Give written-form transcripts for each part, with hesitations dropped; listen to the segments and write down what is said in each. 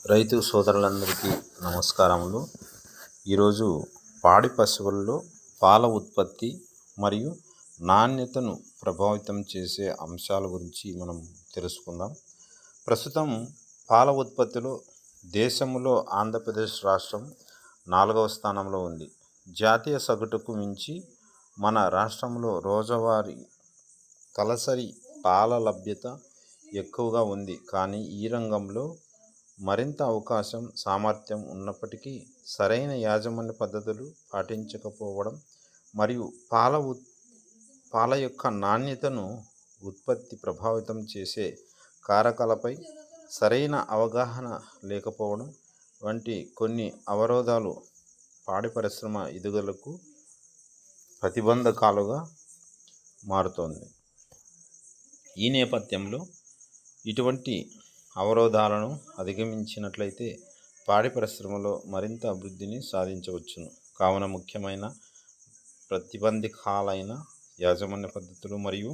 రైతు సోదరులందరికీ నమస్కారములు. ఈరోజు పాడి పశువుల్లో పాల ఉత్పత్తి మరియు నాణ్యతను ప్రభావితం చేసే అంశాల గురించి మనం తెలుసుకుందాం. ప్రస్తుతం పాల ఉత్పత్తిలో దేశంలో ఆంధ్రప్రదేశ్ రాష్ట్రం 4వ స్థానంలో ఉంది. జాతీయ సగటుకు మించి మన రాష్ట్రంలో రోజువారీ తలసరి పాల లభ్యత ఎక్కువగా ఉంది. కానీ ఈ రంగంలో మరింత అవకాశం, సామర్థ్యం ఉన్నప్పటికీ సరైన యాజమాన్య పద్ధతులు పాటించకపోవడం మరియు పాల యొక్క నాణ్యతను ఉత్పత్తి ప్రభావితం చేసే కారకాలపై సరైన అవగాహన లేకపోవడం వంటి కొన్ని అవరోధాలు పాడి పరిశ్రమ ఎదుగుదలకు ప్రతిబంధకాలుగా మారుతోంది. ఈ నేపథ్యంలో ఇటువంటి అవరోధాలను అధిగమించినట్లయితే పాడి పరిశ్రమలో మరింత అభివృద్ధిని సాధించవచ్చును. కావున ముఖ్యమైన ప్రతిబంధకాలైన యాజమాన్య పద్ధతులు మరియు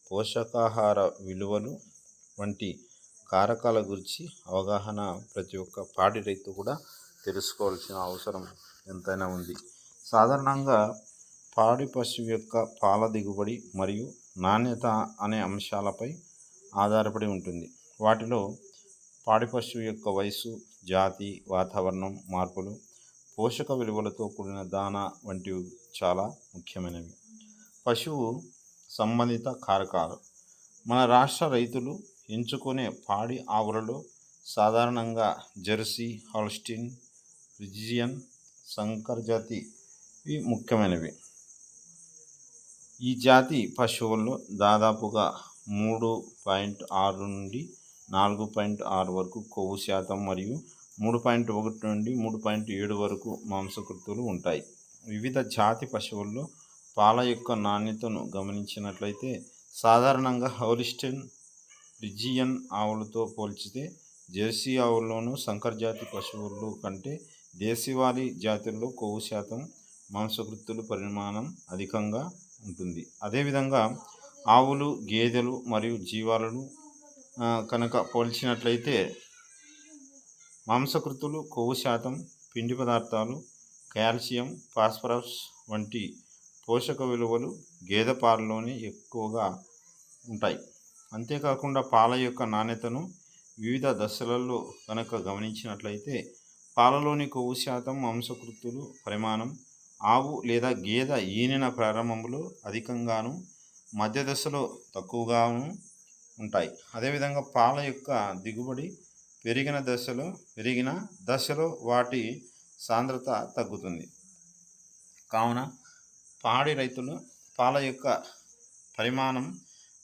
పోషకాహార విలువలు వంటి కారకాల గురించి అవగాహన ప్రతి ఒక్క పాడి రైతు కూడా తెలుసుకోవాల్సిన అవసరం ఎంతైనా ఉంది. సాధారణంగా పాడి పశువు యొక్క పాల దిగుబడి మరియు నాణ్యత అనే అంశాలపై ఆధారపడి ఉంటుంది. వాటిలో పాడి పశువు యొక్క వయసు, జాతి, వాతావరణం మార్పులు, పోషక విలువలతో కూడిన దానా వంటివి చాలా ముఖ్యమైనవి. పశువు సంబంధిత కారకాలు. మన రాష్ట్ర రైతులు ఎంచుకునే పాడి ఆవులలో సాధారణంగా జెర్సీ, హాల్స్టీన్, ఫ్రిజియన్, సంకర్ జాతివి ముఖ్యమైనవి. ఈ జాతి పశువుల్లో దాదాపుగా 3.6 నుండి 4.6 వరకు కొవ్వు శాతం మరియు 3.1 నుండి 3.7 వరకు మాంసకృతులు ఉంటాయి. వివిధ జాతి పశువుల్లో పాల యొక్క నాణ్యతను గమనించినట్లయితే సాధారణంగా హోలిస్టైన్, ఫ్రిజియన్ ఆవులతో పోల్చితే జెర్సీ ఆవుల్లోనూ, సంకర్ జాతి పశువుల్లో కంటే దేశవాళీ జాతుల్లో కొవ్వు శాతం, మాంసకృతుల పరిమాణం అధికంగా ఉంటుంది. అదేవిధంగా ఆవులు, గేదెలు మరియు జీవాలను కనుక పోల్చినట్లయితే మాంసకృతులు, కొవ్వు శాతం, పిండి పదార్థాలు, కాల్షియం, ఫాస్ఫరస్ వంటి పోషక విలువలు గేదె పాలలోనే ఎక్కువగా ఉంటాయి. అంతేకాకుండా పాల యొక్క నాణ్యతను వివిధ దశలలో కనుక గమనించినట్లయితే పాలలోని కొవ్వు శాతం, మాంసకృతులు పరిమాణం ఆవు లేదా గేదె ఈనిన ప్రారంభంలో అధికంగాను, మధ్య దశలో తక్కువగాను ఉంటాయి. అదేవిధంగా పాల యొక్క దిగుబడి పెరిగిన దశలో వాటి సాంద్రత తగ్గుతుంది. కావున పాడి రైతులు పాల యొక్క పరిమాణం,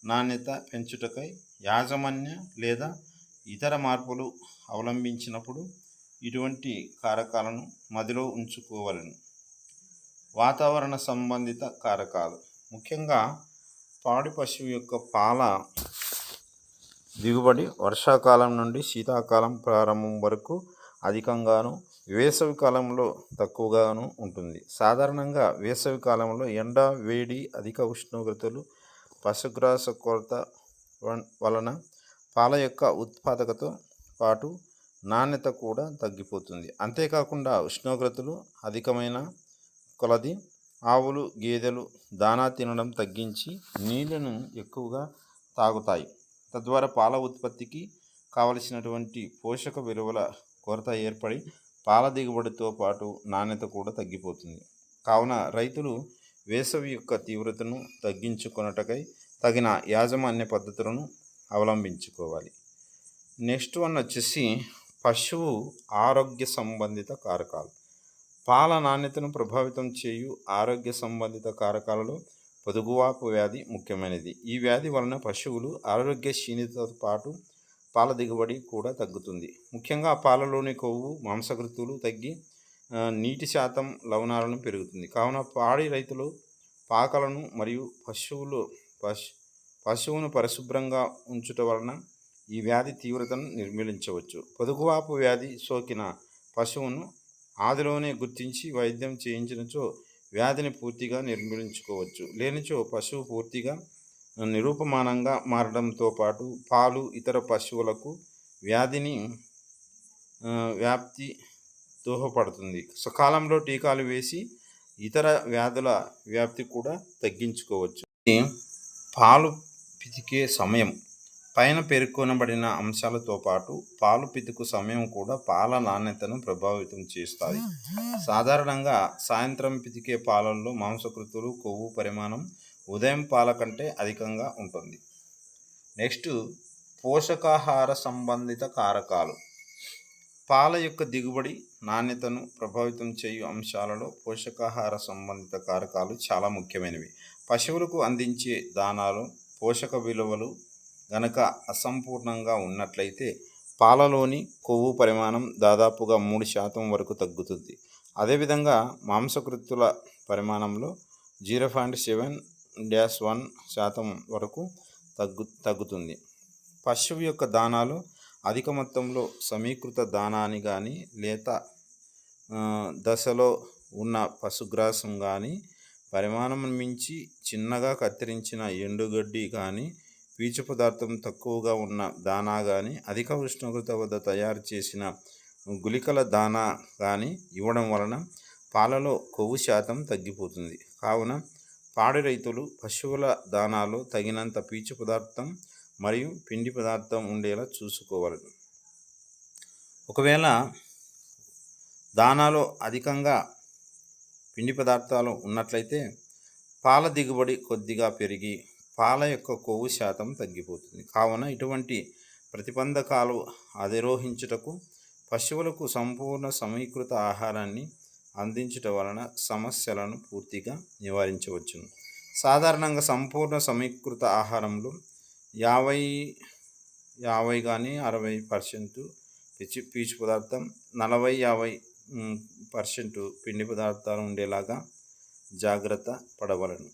నాణ్యత పెంచుటకై యాజమాన్య లేదా ఇతర మార్పులు అవలంబించినప్పుడు ఇటువంటి కారకాలను మదిలో ఉంచుకోవలను. వాతావరణ సంబంధిత కారకాలు. ముఖ్యంగా పాడి పశువు యొక్క పాల దిగుబడి వర్షాకాలం నుండి శీతాకాలం ప్రారంభం వరకు అధికంగాను, వేసవి కాలంలో తక్కువగాను ఉంటుంది. సాధారణంగా వేసవి కాలంలో ఎండ, వేడి, అధిక ఉష్ణోగ్రతలు, పశుగ్రాస కొరత వలన పాల యొక్క ఉత్పాదకతో పాటు నాణ్యత కూడా తగ్గిపోతుంది. అంతేకాకుండా ఉష్ణోగ్రతలు అధికమైన కొలది ఆవులు, గేదెలు దానా తినడం తగ్గించి నీళ్లను ఎక్కువగా తాగుతాయి. తద్వారా పాల ఉత్పత్తికి కావలసినటువంటి పోషక విలువల కొరత ఏర్పడి పాల దిగుబడితో పాటు నాణ్యత కూడా తగ్గిపోతుంది. కావున రైతులు వేసవి యొక్క తీవ్రతను తగ్గించుకొనుటకై తగిన యాజమాన్య పద్ధతులను అవలంబించుకోవాలి. నెక్స్ట్ వన్ వచ్చేసి పశువు ఆరోగ్య సంబంధిత కారకాలు. పాల నాణ్యతను ప్రభావితం చేయు ఆరోగ్య సంబంధిత కారకాలలో పొదుగువాపు వ్యాధి ముఖ్యమైనది. ఈ వ్యాధి వలన పశువులు ఆరోగ్య క్షీణతతో పాటు పాల దిగుబడి కూడా తగ్గుతుంది. ముఖ్యంగా పాలలోని కొవ్వు, మాంసకృతులు తగ్గి నీటి శాతం, లవణాలను పెరుగుతుంది. కావున పాడి రైతులు పాకలను మరియు పశువును పరిశుభ్రంగా ఉంచుట వలన ఈ వ్యాధి తీవ్రతను నిర్మూలించవచ్చు. పొదుగువాపు వ్యాధి సోకిన పశువును ఆదిలోనే గుర్తించి వైద్యం చేయించినచో వ్యాధిని పూర్తిగా నిర్మూలించుకోవచ్చు. లేనిచో పశువు పూర్తిగా నిరూపమానంగా మారడంతో పాటు పాలు ఇతర పశువులకు వ్యాధిని వ్యాప్తి దోహదపడుతుంది. సకాలంలో టీకాలు వేసి ఇతర వ్యాధుల వ్యాప్తి కూడా తగ్గించుకోవచ్చు. పాలు పితికే సమయం పైన పేర్కొనబడిన అంశాలతో పాటు పాలు పితుకు సమయం కూడా పాల నాణ్యతను ప్రభావితం చేస్తాయి. సాధారణంగా సాయంత్రం పితికే పాలల్లో మాంసకృతులు, కొవ్వు పరిమాణం ఉదయం పాల కంటే అధికంగా ఉంటుంది. నెక్స్ట్, పోషకాహార సంబంధిత కారకాలు. పాల యొక్క దిగుబడి, నాణ్యతను ప్రభావితం చేయు అంశాలలో పోషకాహార సంబంధిత కారకాలు చాలా ముఖ్యమైనవి. పశువులకు అందించే దానాలు పోషక విలువలు గనక అసంపూర్ణంగా ఉన్నట్లయితే పాలలోని కొవ్వు పరిమాణం దాదాపుగా 3% వరకు తగ్గుతుంది. అదేవిధంగా మాంసకృతుల పరిమాణంలో 0.7-1% వరకు తగ్గుతుంది. పశువు యొక్క దానాలు అధిక మొత్తంలో సమీకృత దానాన్ని కానీ, లేత దశలో ఉన్న పశుగ్రాసం కానీ, పరిమాణం మించి చిన్నగా కత్తిరించిన ఎండుగడ్డి కానీ, పీచు పదార్థం తక్కువగా ఉన్న దానా కానీ, అధిక ఉష్ణోగ్రత వద్ద తయారు చేసిన గుళికల దానా కానీ ఇవ్వడం వలన పాలలో కొవ్వు శాతం తగ్గిపోతుంది. కావున పాడి రైతులు పశువుల దానాలో తగినంత పీచు పదార్థం మరియు పిండి పదార్థం ఉండేలా చూసుకోవాలి. ఒకవేళ దానాలో అధికంగా పిండి పదార్థాలు ఉన్నట్లయితే పాల దిగుబడి కొద్దిగా పెరిగి పాల యొక్క కొవ్వు శాతం తగ్గిపోతుంది. కావున ఇటువంటి ప్రతిబంధకాలు అధిరోహించుటకు పశువులకు సంపూర్ణ సమీకృత ఆహారాన్ని అందించటం వలన సమస్యలను పూర్తిగా నివారించవచ్చును. సాధారణంగా సంపూర్ణ సమీకృత ఆహారంలో 50 కానీ 60% పీచు పదార్థం, 40-50% పిండి పదార్థాలు ఉండేలాగా జాగ్రత్త పడవలను.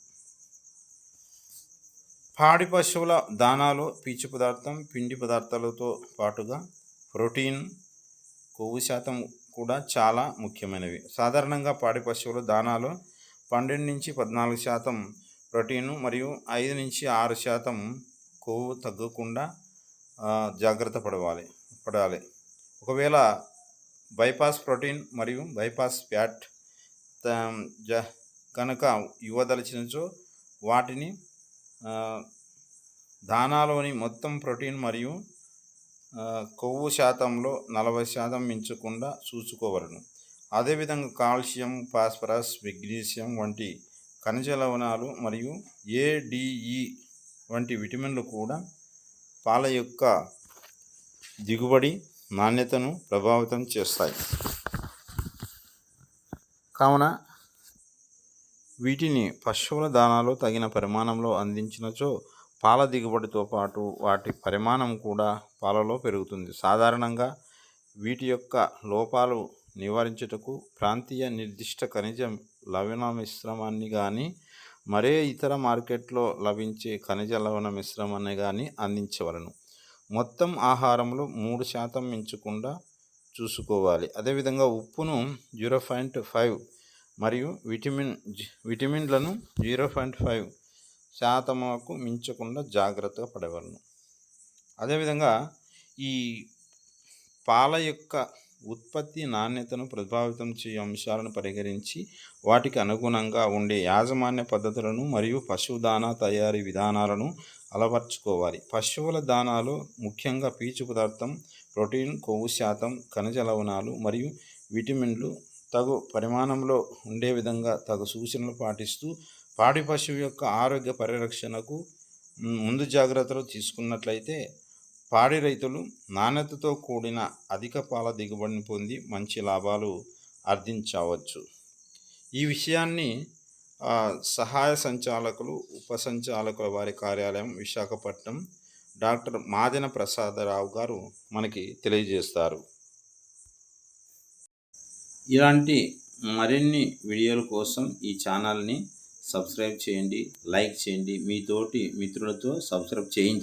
పాడి పశువుల దానాలో పీచు పదార్థం, పిండి పదార్థాలతో పాటుగా ప్రోటీన్, కొవ్వు శాతం కూడా చాలా ముఖ్యమైనవి. సాధారణంగా పాడి పశువుల దానాలో 12-14% ప్రోటీను మరియు 5-6% కొవ్వు తగ్గకుండా జాగ్రత్త పడాలి. ఒకవేళ బైపాస్ ప్రోటీన్ మరియు బైపాస్ ఫ్యాట్ కనుక ఇవ్వదలిచినచో వాటిని దానాలోని మొత్తం ప్రోటీన్ మరియు కొవ్వు శాతంలో 40% మించకుండా చూసుకోవలను. అదేవిధంగా కాల్షియం, ఫాస్ఫరస్, మెగ్నీషియం వంటి ఖనిజ లవణాలు మరియు ADE వంటి విటమిన్లు కూడా పాల యొక్క దిగుబడి, నాణ్యతను ప్రభావితం చేస్తాయి. కావున వీటిని పశువుల దానాలో తగిన పరిమాణంలో అందించినచో పాల దిగుబడితో పాటు వాటి పరిమాణం కూడా పాలలో పెరుగుతుంది. సాధారణంగా వీటి యొక్క లోపాలు నివారించుటకు ప్రాంతీయ నిర్దిష్ట ఖనిజ లవణ మిశ్రమాన్ని కానీ, మరే ఇతర మార్కెట్లో లభించే ఖనిజ లవణ మిశ్రమాన్ని కానీ అందించవలను. మొత్తం ఆహారంలో 3% మించకుండా చూసుకోవాలి. అదేవిధంగా ఉప్పును 0.5 మరియు విటమిన్లను 0.5% మించకుండా జాగ్రత్తగా పడవలను. అదేవిధంగా ఈ పాల యొక్క ఉత్పత్తి నాణ్యతను ప్రభావితం చేయు అంశాలను పరిగణించి వాటికి అనుగుణంగా ఉండే యాజమాన్య పద్ధతులను మరియు పశువు దానా తయారీ విధానాలను అలవర్చుకోవాలి. పశువుల దానాలో ముఖ్యంగా పీచు పదార్థం, ప్రోటీన్, కొవ్వు శాతం, ఖనిజ లవణాలు మరియు విటమిన్లు తగు పరిమాణంలో ఉండే విధంగా తగు సూచనలు పాటిస్తూ పాడి పశువు యొక్క ఆరోగ్య పరిరక్షణకు ముందు జాగ్రత్తలు తీసుకున్నట్లయితే పాడి రైతులు నాణ్యతతో కూడిన అధిక పాల దిగుబడిని పొంది మంచి లాభాలు ఆర్జించవచ్చు. ఈ విషయాన్ని సహాయ సంచాలకులు, ఉప సంచాలకుల వారి కార్యాలయం, విశాఖపట్నం డాక్టర్ మాదెన ప్రసాదరావు గారు మనకి తెలియజేస్తారు. ఇలాంటి మరిన్ని వీడియోల కోసం ఈ ఛానల్ని సబ్స్క్రైబ్ చేయండి, లైక్ చేయండి, మీ తోటి మిత్రులతో సబ్స్క్రైబ్ చేయించండి.